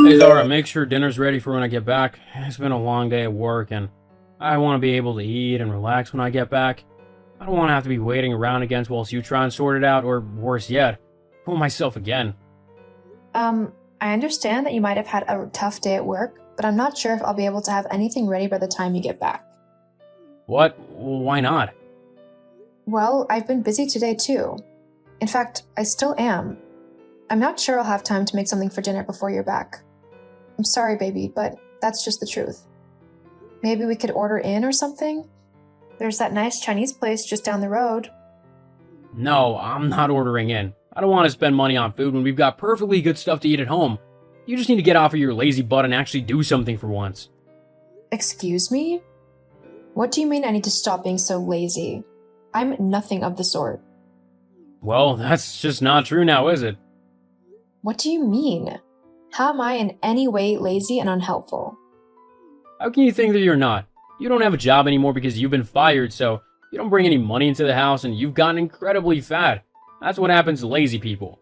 Hey Zara, make sure dinner's ready for when I get back. It's been a long day at work and I want to be able to eat and relax when I get back. I don't want to have to be waiting around again whilst you try and sort it out, or worse yet, fool myself again. I understand that you might have had a tough day at work, but I'm not sure if I'll be able to have anything ready by the time you get back. What? Why not? Well, I've been busy today too. In fact, I still am. I'm not sure I'll have time to make something for dinner before you're back. I'm sorry, baby, but that's just the truth. Maybe we could order in or something? There's that nice Chinese place just down the road. No, I'm not ordering in. I don't want to spend money on food when we've got perfectly good stuff to eat at home. You just need to get off of your lazy butt and actually do something for once. Excuse me? What do you mean I need to stop being so lazy? I'm nothing of the sort. Well, that's just not true now, is it? What do you mean? How am I in any way lazy and unhelpful? How can you think that you're not? You don't have a job anymore because you've been fired, so you don't bring any money into the house and you've gotten incredibly fat. That's what happens to lazy people.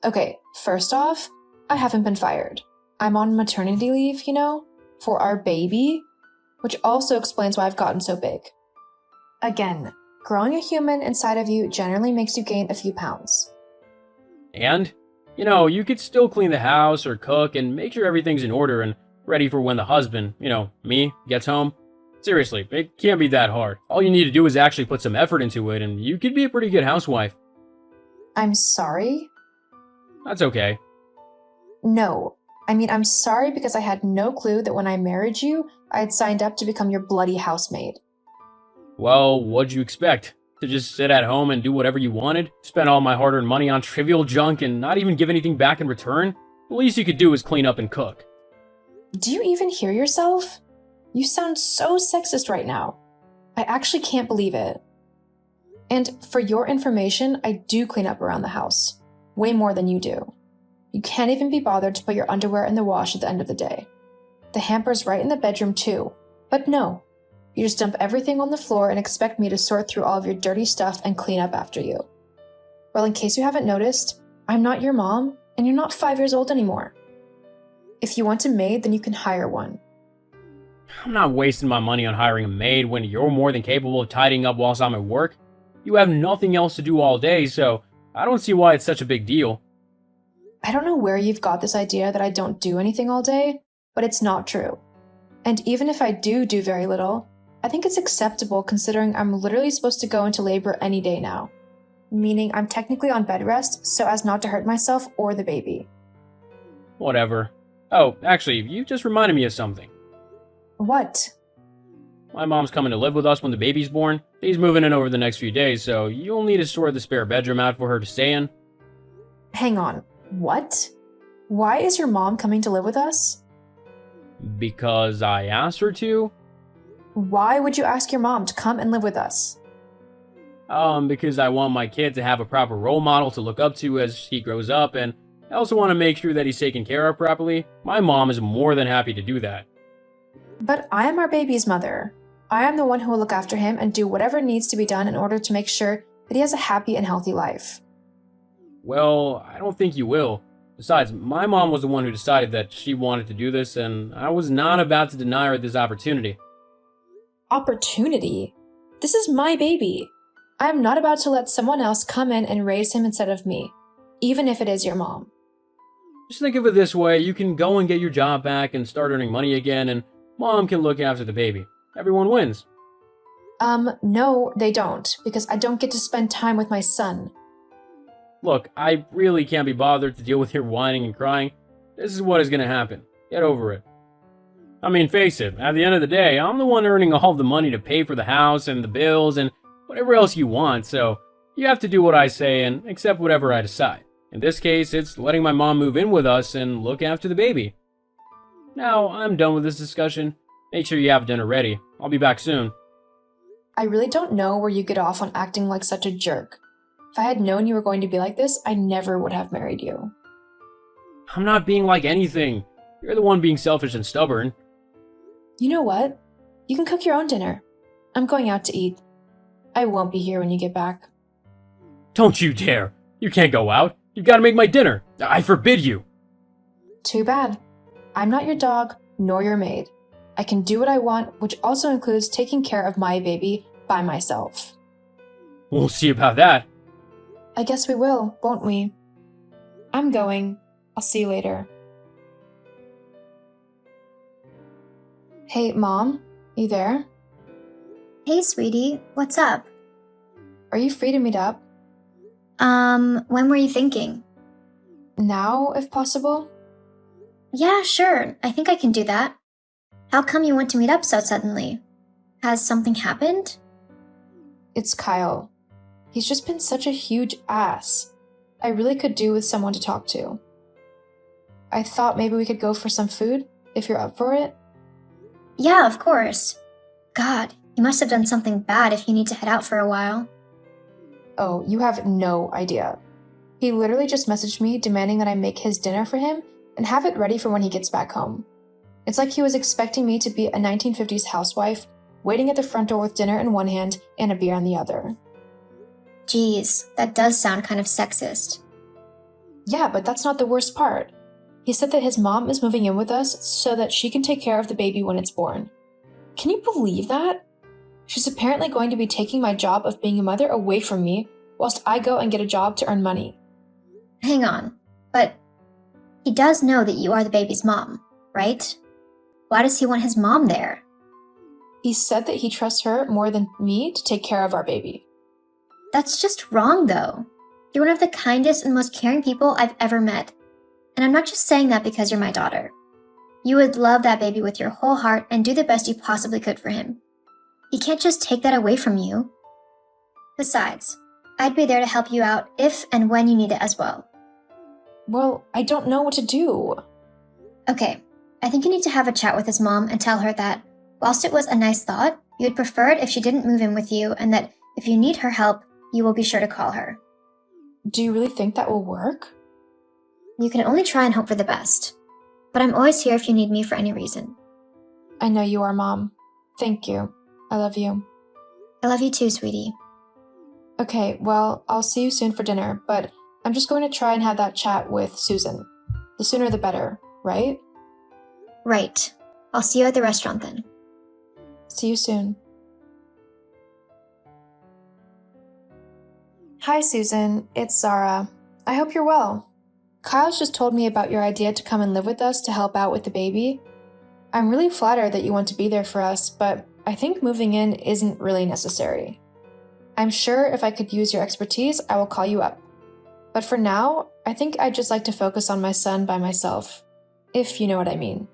Okay, first off, I haven't been fired. I'm on maternity leave, for our baby, which also explains why I've gotten so big. Again, growing a human inside of you generally makes you gain a few pounds. And, you could still clean the house or cook and make sure everything's in order and ready for when the husband, me, gets home. Seriously, it can't be that hard. All you need to do is actually put some effort into it and you could be a pretty good housewife. I'm sorry? That's okay. No. I'm sorry because I had no clue that when I married you, I had signed up to become your bloody housemaid. Well, what'd you expect? To just sit at home and do whatever you wanted? Spend all my hard-earned money on trivial junk and not even give anything back in return? The least you could do is clean up and cook. Do you even hear yourself? You sound so sexist right now. I actually can't believe it. And for your information, I do clean up around the house. Way more than you do. You can't even be bothered to put your underwear in the wash at the end of the day. The hamper's right in the bedroom too. But no. You just dump everything on the floor and expect me to sort through all of your dirty stuff and clean up after you. Well, in case you haven't noticed, I'm not your mom, and you're not 5 years old anymore. If you want a maid, then you can hire one. I'm not wasting my money on hiring a maid when you're more than capable of tidying up whilst I'm at work. You have nothing else to do all day, so I don't see why it's such a big deal. I don't know where you've got this idea that I don't do anything all day, but it's not true. And even if I do very little, I think it's acceptable considering I'm literally supposed to go into labor any day now. Meaning I'm technically on bed rest so as not to hurt myself or the baby. Whatever. Oh, actually, you just reminded me of something. What? My mom's coming to live with us when the baby's born. She's moving in over the next few days, so you'll need to sort the spare bedroom out for her to stay in. Hang on. What? Why is your mom coming to live with us? Because I asked her to? Why would you ask your mom to come and live with us? Because I want my kid to have a proper role model to look up to as he grows up, and I also want to make sure that he's taken care of properly. My mom is more than happy to do that. But I am our baby's mother. I am the one who will look after him and do whatever needs to be done in order to make sure that he has a happy and healthy life. Well, I don't think you will. Besides, my mom was the one who decided that she wanted to do this, and I was not about to deny her this opportunity. Opportunity? This is my baby. I am not about to let someone else come in and raise him instead of me, even if it is your mom. Just think of it this way, you can go and get your job back and start earning money again, and mom can look after the baby. Everyone wins. No, they don't, because I don't get to spend time with my son. Look, I really can't be bothered to deal with your whining and crying. This is what is going to happen. Get over it. I mean, face it, at the end of the day, I'm the one earning all the money to pay for the house and the bills and whatever else you want, so you have to do what I say and accept whatever I decide. In this case, it's letting my mom move in with us and look after the baby. Now, I'm done with this discussion. Make sure you have dinner ready. I'll be back soon. I really don't know where you get off on acting like such a jerk. If I had known you were going to be like this, I never would have married you. I'm not being like anything. You're the one being selfish and stubborn. You know what? You can cook your own dinner. I'm going out to eat. I won't be here when you get back. Don't you dare! You can't go out. You've got to make my dinner. I forbid you. Too bad. I'm not your dog, nor your maid. I can do what I want, which also includes taking care of my baby by myself. We'll see about that. I guess we will, won't we? I'm going. I'll see you later. Hey, Mom, you there? Hey, sweetie, what's up? Are you free to meet up? When were you thinking? Now, if possible? Yeah, sure, I think I can do that. How come you want to meet up so suddenly? Has something happened? It's Kyle. He's just been such a huge ass. I really could do with someone to talk to. I thought maybe we could go for some food, if you're up for it. Yeah, of course. God, you must have done something bad if you need to head out for a while. Oh, you have no idea. He literally just messaged me demanding that I make his dinner for him and have it ready for when he gets back home. It's like he was expecting me to be a 1950s housewife, waiting at the front door with dinner in one hand and a beer in the other. Geez, that does sound kind of sexist. Yeah, but that's not the worst part. He said that his mom is moving in with us so that she can take care of the baby when it's born. Can you believe that? She's apparently going to be taking my job of being a mother away from me, whilst I go and get a job to earn money. Hang on, but he does know that you are the baby's mom, right? Why does he want his mom there? He said that he trusts her more than me to take care of our baby. That's just wrong, though. You're one of the kindest and most caring people I've ever met. And I'm not just saying that because you're my daughter. You would love that baby with your whole heart and do the best you possibly could for him. He can't just take that away from you. Besides, I'd be there to help you out if and when you need it as well. Well, I don't know what to do. Okay, I think you need to have a chat with his mom and tell her that, whilst it was a nice thought, you would prefer it if she didn't move in with you and that if you need her help, you will be sure to call her. Do you really think that will work? You can only try and hope for the best. But I'm always here if you need me for any reason. I know you are, Mom. Thank you. I love you. I love you too, sweetie. Okay, well, I'll see you soon for dinner, but I'm just going to try and have that chat with Susan. The sooner the better, right? Right. I'll see you at the restaurant then. See you soon. Hi, Susan. It's Zara. I hope you're well. Kyle's just told me about your idea to come and live with us to help out with the baby. I'm really flattered that you want to be there for us, but I think moving in isn't really necessary. I'm sure if I could use your expertise, I will call you up. But for now, I think I'd just like to focus on my son by myself, if you know what I mean.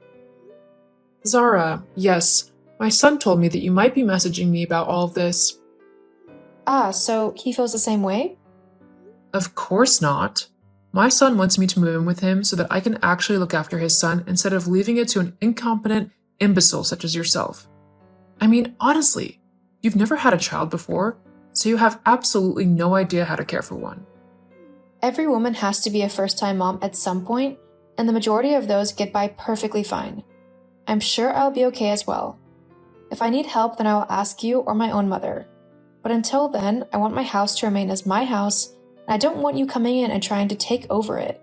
Zara, yes. My son told me that you might be messaging me about all of this. Ah, so he feels the same way? Of course not. My son wants me to move in with him so that I can actually look after his son instead of leaving it to an incompetent imbecile such as yourself. I mean, honestly, you've never had a child before, so you have absolutely no idea how to care for one. Every woman has to be a first-time mom at some point, and the majority of those get by perfectly fine. I'm sure I'll be okay as well. If I need help, then I will ask you or my own mother. But until then, I want my house to remain as my house, and I don't want you coming in and trying to take over it.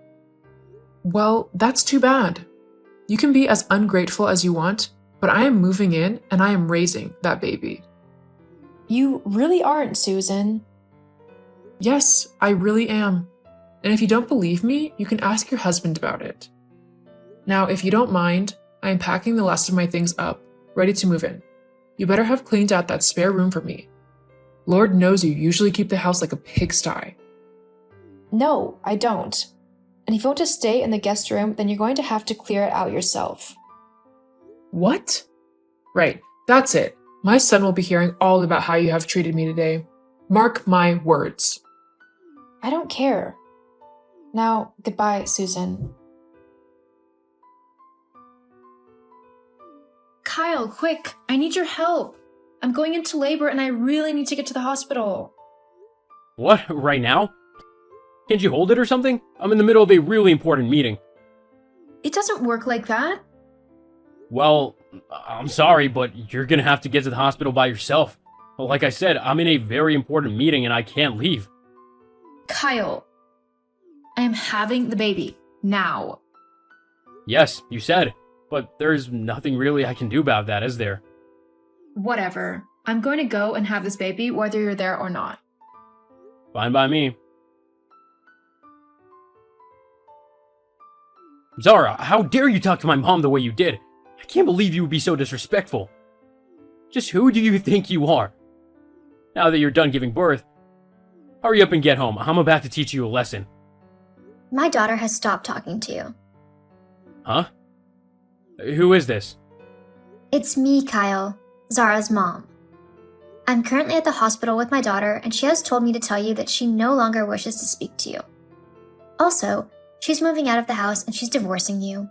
Well, that's too bad. You can be as ungrateful as you want, but I am moving in and I am raising that baby. You really aren't, Susan. Yes, I really am. And if you don't believe me, you can ask your husband about it. Now, if you don't mind, I am packing the last of my things up, ready to move in. You better have cleaned out that spare room for me. Lord knows you usually keep the house like a pigsty. No, I don't. And if you want to stay in the guest room, then you're going to have to clear it out yourself. What? Right, that's it. My son will be hearing all about how you have treated me today. Mark my words. I don't care. Now, goodbye, Susan. Kyle, quick! I need your help! I'm going into labor and I really need to get to the hospital. What? Right now? Can't you hold it or something? I'm in the middle of a really important meeting. It doesn't work like that. Well, I'm sorry, but you're gonna have to get to the hospital by yourself. Like I said, I'm in a very important meeting and I can't leave. Kyle, I am having the baby. Now. Yes, you said. But there's nothing really I can do about that, is there? Whatever. I'm going to go and have this baby whether you're there or not. Fine by me. Zara, how dare you talk to my mom the way you did? I can't believe you would be so disrespectful. Just who do you think you are? Now that you're done giving birth, hurry up and get home. I'm about to teach you a lesson. My daughter has stopped talking to you. Huh? Who is this? It's me, Kyle, Zara's mom. I'm currently at the hospital with my daughter, and she has told me to tell you that she no longer wishes to speak to you. Also, she's moving out of the house and she's divorcing you.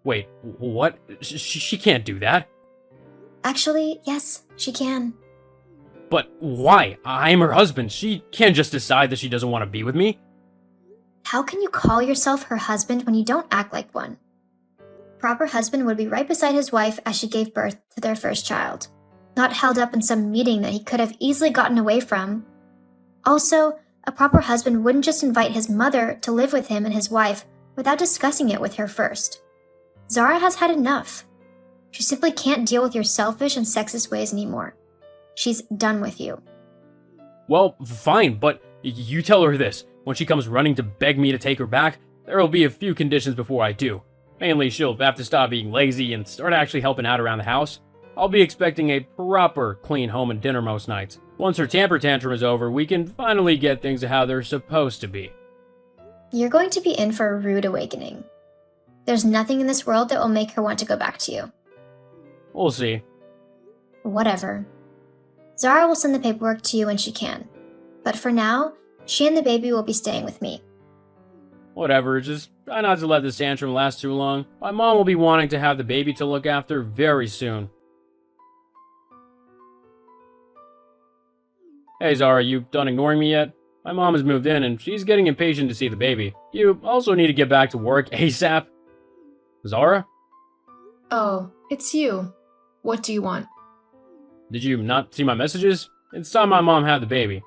Wait, what? She can't do that. Actually, yes, she can. But why? I'm her husband. She can't just decide that she doesn't want to be with me. How can you call yourself her husband when you don't act like one? Proper husband would be right beside his wife as she gave birth to their first child, not held up in some meeting that he could have easily gotten away from. Also, a proper husband wouldn't just invite his mother to live with him and his wife without discussing it with her first. Zara has had enough. She simply can't deal with your selfish and sexist ways anymore. She's done with you. Well, fine, but you tell her this. When she comes running to beg me to take her back, there will be a few conditions before I do. Mainly, she'll have to stop being lazy and start actually helping out around the house. I'll be expecting a proper clean home and dinner most nights. Once her temper tantrum is over, we can finally get things to how they're supposed to be. You're going to be in for a rude awakening. There's nothing in this world that will make her want to go back to you. We'll see. Whatever. Zara will send the paperwork to you when she can. But for now, she and the baby will be staying with me. Whatever, just try not to let this tantrum last too long. My mom will be wanting to have the baby to look after very soon. Hey Zara, you done ignoring me yet? My mom has moved in and she's getting impatient to see the baby. You also need to get back to work ASAP. Zara? Oh, it's you. What do you want? Did you not see my messages? It's time my mom had the baby.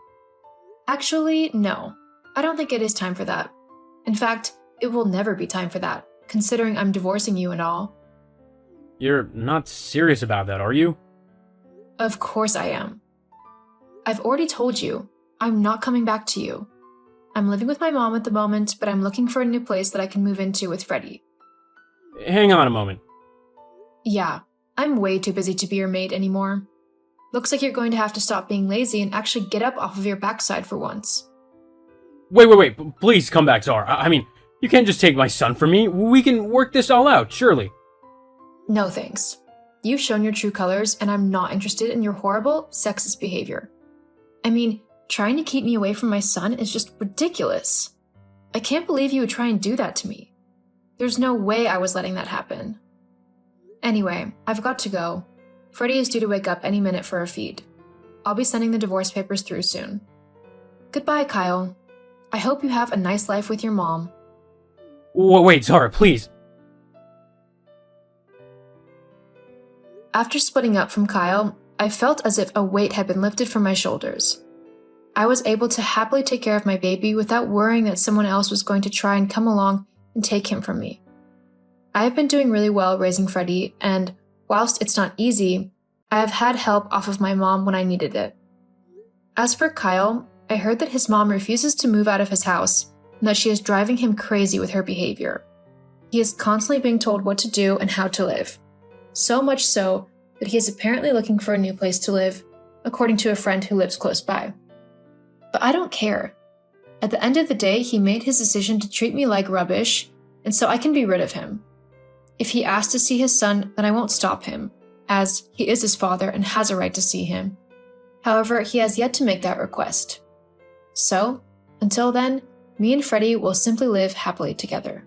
Actually, no. I don't think it is time for that. In fact, it will never be time for that, considering I'm divorcing you and all. You're not serious about that, are you? Of course I am. I've already told you, I'm not coming back to you. I'm living with my mom at the moment, but I'm looking for a new place that I can move into with Freddie. Hang on a moment. Yeah, I'm way too busy to be your maid anymore. Looks like you're going to have to stop being lazy and actually get up off of your backside for once. Wait, please come back, Zara. I mean, you can't just take my son from me. We can work this all out, surely. No thanks. You've shown your true colors, and I'm not interested in your horrible, sexist behavior. I mean, trying to keep me away from my son is just ridiculous. I can't believe you would try and do that to me. There's no way I was letting that happen. Anyway, I've got to go. Freddie is due to wake up any minute for a feed. I'll be sending the divorce papers through soon. Goodbye, Kyle. I hope you have a nice life with your mom. Wait, Zara, please. After splitting up from Kyle, I felt as if a weight had been lifted from my shoulders. I was able to happily take care of my baby without worrying that someone else was going to try and come along and take him from me. I have been doing really well raising Freddie, and whilst it's not easy, I have had help off of my mom when I needed it. As for Kyle, I heard that his mom refuses to move out of his house and that she is driving him crazy with her behavior. He is constantly being told what to do and how to live. So much so that he is apparently looking for a new place to live, according to a friend who lives close by. But I don't care. At the end of the day, he made his decision to treat me like rubbish, and so I can be rid of him. If he asks to see his son, then I won't stop him, as he is his father and has a right to see him. However, he has yet to make that request. So, until then, me and Freddie will simply live happily together.